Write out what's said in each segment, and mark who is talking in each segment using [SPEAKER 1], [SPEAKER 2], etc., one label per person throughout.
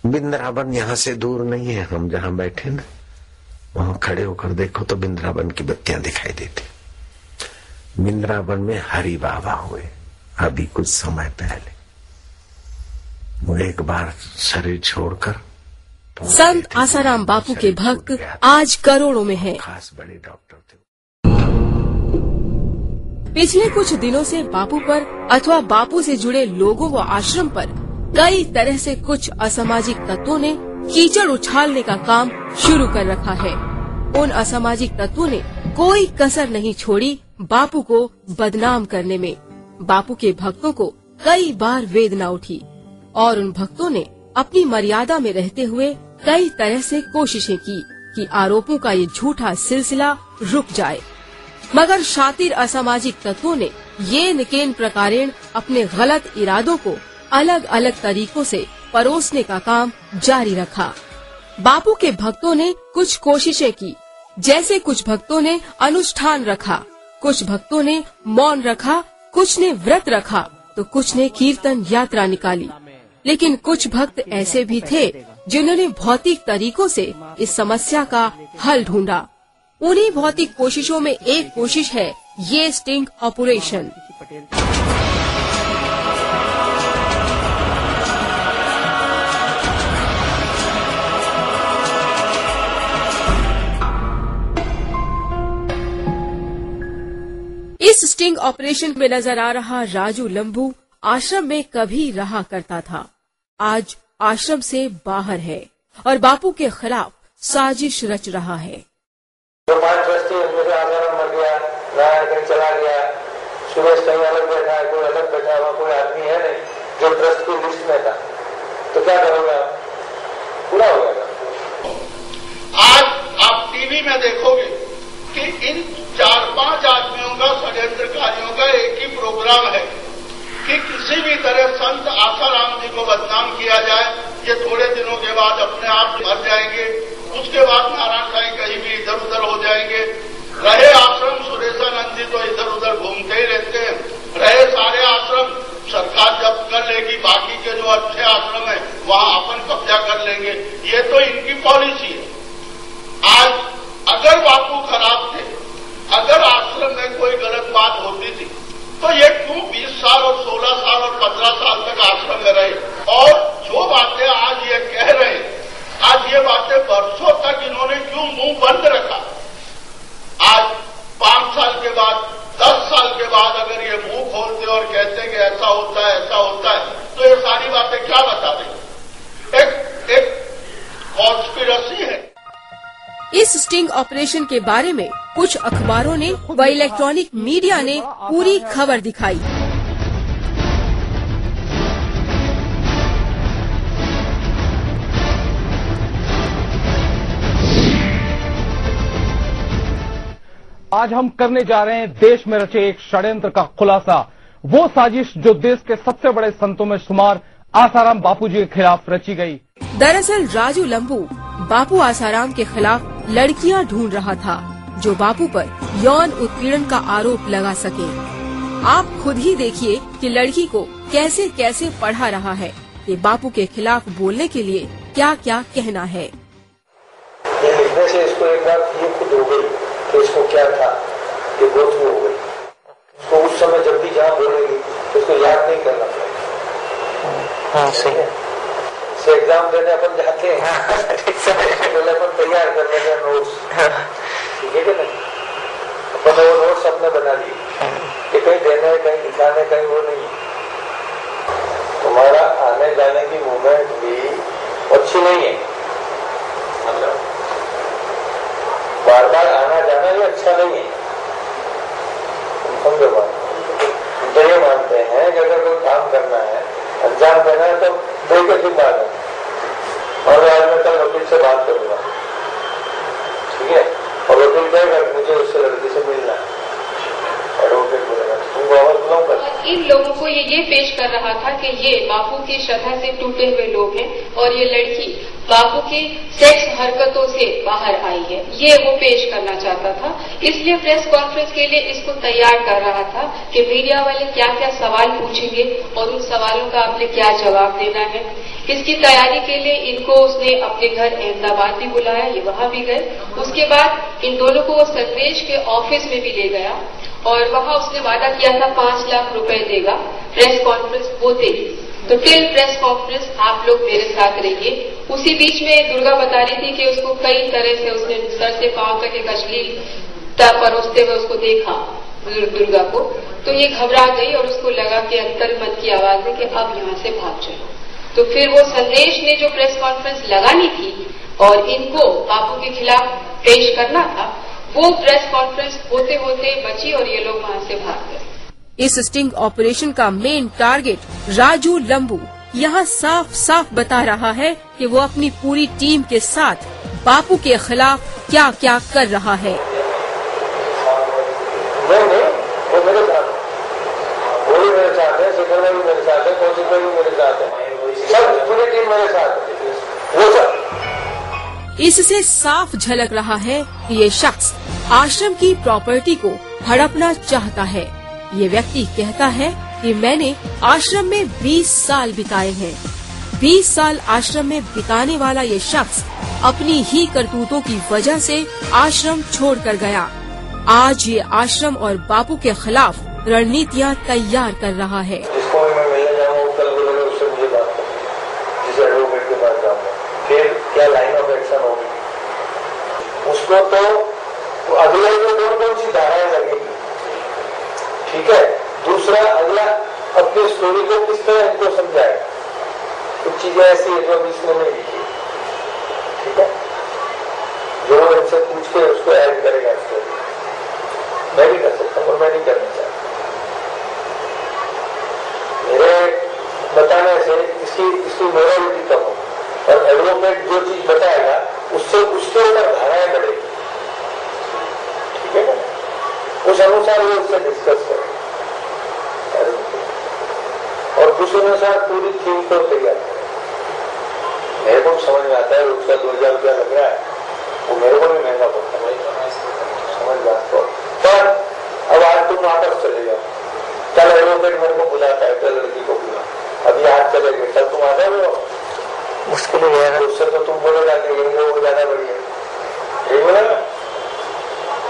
[SPEAKER 1] वृंदावन यहाँ से दूर नहीं है। हम जहाँ बैठे ना, वहां खड़े होकर देखो तो वृंदावन की बत्तियां दिखाई देती। वृंदावन में हरि बाबा हुए अभी कुछ समय पहले। वो एक बार शरीर छोड़कर
[SPEAKER 2] संत आसाराम बापू के भक्त आज करोड़ों में हैं।
[SPEAKER 1] खास बड़े डॉक्टर थे।
[SPEAKER 2] पिछले कुछ दिनों से बापू पर अथवा बापू से जुड़े लोगों व आश्रम पर कई तरह से कुछ असामाजिक तत्वों ने कीचड़ उछालने का काम शुरू कर रखा है। उन असामाजिक तत्वों ने कोई कसर नहीं छोड़ी बापू को बदनाम करने में। बापू के भक्तों को कई बार वेदना उठी और उन भक्तों ने अपनी मर्यादा में रहते हुए कई तरह से कोशिशें की कि आरोपों का ये झूठा सिलसिला रुक जाए, मगर शातिर असामाजिक तत्वों ने ये निकेन प्रकारेण अपने गलत इरादों को अलग अलग तरीकों से परोसने का काम जारी रखा। बापू के भक्तों ने कुछ कोशिशें की, जैसे कुछ भक्तों ने अनुष्ठान रखा, कुछ भक्तों ने मौन रखा, कुछ ने व्रत रखा तो कुछ ने कीर्तन यात्रा निकाली। लेकिन कुछ भक्त ऐसे भी थे जिन्होंने भौतिक तरीकों से इस समस्या का हल ढूंढा। उन्हीं भौतिक कोशिशों में एक कोशिश है ये स्टिंग ऑपरेशन। इस स्टिंग ऑपरेशन में नजर आ रहा राजू लंबू आश्रम में कभी रहा करता था, आज आश्रम से बाहर है और बापू के खिलाफ साजिश रच रहा है।
[SPEAKER 3] जो 5 ट्रस्टी उनमें से आसाराम मर गया, नारायण कहीं चला गया, सुरेश कहीं अलग बैठा है, कोई अलग बैठा है, कोई आदमी है नहीं जो ट्रस्ट की लिस्ट में था, तो क्या करोगे आप? पूरा हो गया।
[SPEAKER 4] आज आप टीवी में देखोगे कि इन 4-5 आदमियों का, षड्यंत्रकारियों का एक ही प्रोग्राम है कि किसी भी तरह संत आसाराम जी को बदनाम किया जाए। ये थोड़े दिनों के बाद अपने आप मर जाएंगे, उसके बाद नारायण साईं कहीं भी इधर उधर हो जाएंगे। रहे आश्रम सुरेशानंद जी तो इधर उधर घूमते ही रहते हैं। रहे सारे आश्रम सरकार जब्त कर लेगी, बाकी के जो अच्छे आश्रम है वहां अपन कब्जा कर लेंगे। ये तो इनकी पॉलिसी है। आज अगर बापू खराब थे, अगर आश्रम में कोई गलत बात होती थी तो ये क्यों 20 साल और 16 साल और 15 साल तक आश्रम में रहे? और जो बातें आज ये कह रहे हैं, आज ये बातें वर्षों तक इन्होंने क्यों मुंह बंद रखा? आज 5 साल के बाद, 10 साल के बाद अगर ये मुंह खोलते और कहते कि ऐसा होता है, ऐसा होता है, तो ये सारी बातें क्या बता रही? एक कॉन्स्पिरेसी है।
[SPEAKER 2] इस स्टिंग ऑपरेशन के बारे में कुछ अखबारों ने व इलेक्ट्रॉनिक मीडिया ने पूरी खबर दिखाई।
[SPEAKER 5] आज हम करने जा रहे हैं देश में रचे एक षड्यंत्र का खुलासा, वो साजिश जो देश के सबसे बड़े संतों में शुमार आसाराम बापू जी के खिलाफ रची गई।
[SPEAKER 2] दरअसल राजू लंबू बापू आसाराम के खिलाफ लड़कियां ढूंढ रहा था जो बापू पर यौन उत्पीड़न का आरोप लगा सके। आप खुद ही देखिए कि लड़की को कैसे कैसे पढ़ा रहा है कि बापू के खिलाफ बोलने के लिए क्या क्या कहना है।
[SPEAKER 3] ये लिखने से इसको एक बात ये खुद हो गई कि इसको क्या था, ये बहुत हो गई। इसको उस समय जब भी जहाँ बोलेगी तो उसको याद नहीं करना पड़ेगा। हाँ सही है। एग्जाम देने अपन जाते हैं, पहले अपन तैयार कर लेते हैं नोट्स, ठीक है कि नहीं? अपन वो नोट्स अपने बना लिए कि कहीं देने, कहीं दिखाने, कहीं वो नहीं। तुम्हारा आने जाने की मूवमेंट भी अच्छी नहीं है, मतलब बार बार आना जाना भी अच्छा नहीं है। तुम समझो बात। तो ये मानते हैं कि अगर कोई काम करना है, अंजाम देना है तो देखे की बात है। और आज मैं कल वकील से बात करूंगा, ठीक है? और वकील कहेगा मुझे उससे लड़की से मिलना है, एडवोकेट बोलेगा तुमको आवाज बुलाऊं कर
[SPEAKER 6] इन लोगों को ये पेश कर रहा था कि ये बापू की श्रद्धा से टूटे हुए लोग हैं और ये लड़की बापू की सेक्स हरकतों से बाहर आई है, ये वो पेश करना चाहता था। इसलिए प्रेस कॉन्फ्रेंस के लिए इसको तैयार कर रहा था कि मीडिया वाले क्या क्या सवाल पूछेंगे और उन सवालों का आपने क्या जवाब देना है। इसकी तैयारी के लिए इनको उसने अपने घर अहमदाबाद भी बुलाया, ये वहां भी गए। उसके बाद इन दोनों को वो संदेश के ऑफिस में भी ले गया और वहां उसने वादा किया था 5 लाख रुपए देगा प्रेस कॉन्फ्रेंस होते ही। तो टिल प्रेस कॉन्फ्रेंस आप लोग मेरे साथ रहिए। उसी बीच में दुर्गा बता रही थी कि उसको कई तरह से उसने सर से पांव तक एक अश्लीलता परोसते हुए उसको देखा दुर्गा को, तो ये घबरा गई और उसको लगा कि अंतर मन की आवाज है कि अब यहाँ से भाग जाए। तो फिर वो संदेश ने जो प्रेस कॉन्फ्रेंस लगानी थी और इनको बापू के खिलाफ पेश करना था, वो प्रेस कॉन्फ्रेंस होते होते बची और ये लोग वहां से भाग गए।
[SPEAKER 2] इस स्टिंग ऑपरेशन का मेन टारगेट राजू लंबू यहाँ साफ साफ बता रहा है कि वो अपनी पूरी टीम के साथ बापू के खिलाफ क्या क्या कर रहा है।
[SPEAKER 3] नहीं, वो मेरे साथ, वो भी मेरे साथ है, शेखर भाई भी मेरे साथ है, कौशिक भाई भी मेरे साथ है, सब पूरी टीम मेरे साथ है, वो सब।
[SPEAKER 2] इससे साफ झलक रहा है कि ये शख्स आश्रम की प्रॉपर्टी को हड़पना चाहता है। ये व्यक्ति कहता है कि मैंने आश्रम में 20 साल बिताए हैं। 20 साल आश्रम में बिताने वाला ये शख्स अपनी ही करतूतों की वजह से आश्रम छोड़कर गया। आज ये आश्रम और बापू के खिलाफ रणनीतियाँ तैयार कर रहा है।
[SPEAKER 3] जिसको भी मैं मिलने जाऊंगा कल बोलेगा उससे मुझे बात करो, जिसे एडवोकेट के पास जाऊंगा, फिर क्या लाइन ऑफ एक्शन होगी उसको, तो अगले को कौन सी धाराएं लगेगी, ठीक है। दूसरा, अगला अपनी स्टोरी को किस तरह इनको समझाए। कुछ चीजें ऐसी है जो अभी इसमें नहीं लिखी, ठीक है, जो इनसे पूछ के उसको ऐड करेगा स्टोरी। मैं भी कर सकता हूँ और मैं नहीं करना चाहता। मेरे बताने से इसकी मोरालिटी कम हो और एडवोकेट जो चीज बताएगा उससे उसके ऊपर धाराएं बढ़ेगी, ठीक है ना। उस अनुसार वो उससे डिस्कस करें और उस अनुसार पूरी थीम को तैयार करें। मेरे को समझ में आता है उसका 2000 रुपया लग रहा है, वो मेरे को भी महंगा पड़ता है, समझ बात को। पर अब आज तुम वापस चले जाओ, कल एडवोकेट मेरे को बुलाता है, कल लड़की को बुला, अभी आज चले गए, कल तुम आ जाओ, मुश्किल है। उससे तो तुम बोलेगा कि वो ज्यादा बढ़िया, यही बोलेगा।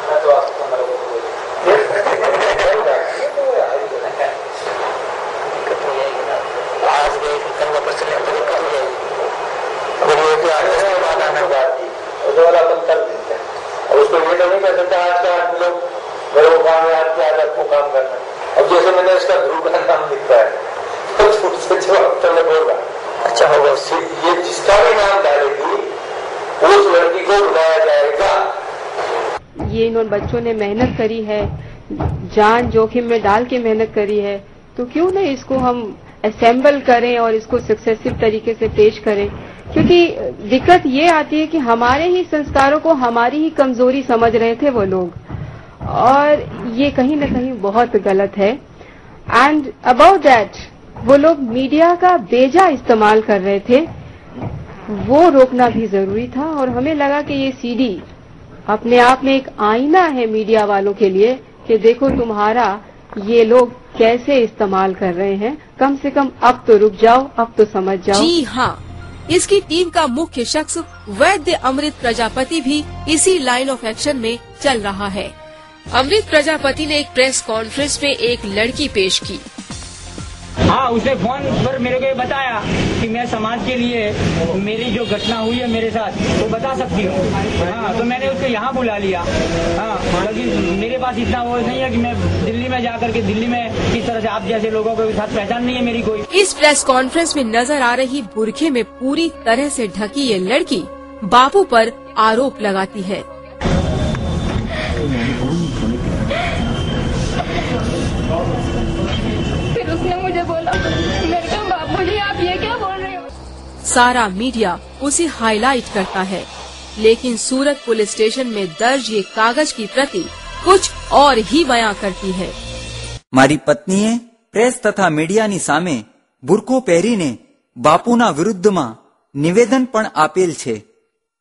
[SPEAKER 3] मैं तो आज गए कल वापस चले अपन कर देते हैं और उसको ये तो नहीं कर सकता आज के आज लोग मेरे को काम है, आज के आज आपको काम करना। अब जैसे मैंने इसका ध्रुव का नाम लिखा है तो उससे जवाब तलब होगा, अच्छा होगा, ये जिसका भी नाम डालेगी उस लड़की को बुलाया जाएगा।
[SPEAKER 7] ये इन्होंने बच्चों ने मेहनत करी है, जान जोखिम में डाल के मेहनत करी है, तो क्यों नहीं इसको हम असेंबल करें और इसको सक्सेसिव तरीके से पेश करें। क्योंकि दिक्कत ये आती है कि हमारे ही संस्कारों को हमारी ही कमजोरी समझ रहे थे वो लोग, और ये कहीं न कहीं बहुत गलत है। एंड अबाउट दैट वो लोग मीडिया का बेजा इस्तेमाल कर रहे थे, वो रोकना भी जरूरी था। और हमें लगा कि ये सीडी अपने आप में एक आईना है मीडिया वालों के लिए कि देखो तुम्हारा ये लोग कैसे इस्तेमाल कर रहे हैं, कम से कम अब तो रुक जाओ, अब तो समझ जाओ।
[SPEAKER 2] जी हाँ, इसकी टीम का मुख्य शख्स वैद्य अमृत प्रजापति भी इसी लाइन ऑफ एक्शन में चल रहा है। अमृत प्रजापति ने एक प्रेस कॉन्फ्रेंस में एक लड़की पेश की।
[SPEAKER 8] हाँ, उसने फोन पर मेरे को ये बताया कि मैं समाज के लिए मेरी जो घटना हुई है मेरे साथ वो बता सकती हूँ। हाँ, तो मैंने उसको यहाँ बुला लिया। हाँ, क्योंकि मेरे पास इतना वो नहीं है कि मैं दिल्ली में जाकर के दिल्ली में किस तरह से आप जैसे लोगों के साथ पहचान नहीं है मेरी कोई।
[SPEAKER 2] इस प्रेस कॉन्फ्रेंस में नजर आ रही बुरखे में पूरी तरह से ढकी ये लड़की बापू पर आरोप लगाती है।
[SPEAKER 6] उसने मुझे बोला, मैंने कहा बापूजी आप ये क्या बोल रहे हो।
[SPEAKER 2] सारा मीडिया उसे हाईलाइट करता है, लेकिन सूरत पुलिस स्टेशन में दर्ज ये कागज की प्रति कुछ और ही बयां करती है।
[SPEAKER 9] हमारी पत्नी है, પ્રેસ તથા મીડિયાની સામે બુરખો પહેરીને બાપુના વિરુદ્ધમાં નિવેદન પણ આપેલ છે.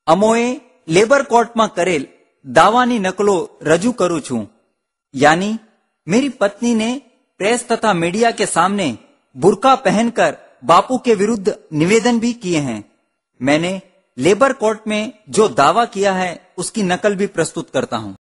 [SPEAKER 9] અમોએ લેબર કોર્ટમાં કરેલ દાવાની નકલો રજૂ કરું છું. यानी मेरी पत्नी ने प्रेस तथा मीडिया के सामने बुर्का पहनकर बापू के विरुद्ध निवेदन भी किए हैं. मैंने लेबर कोर्ट में जो दावा किया है उसकी नकल भी प्रस्तुत करता हूं.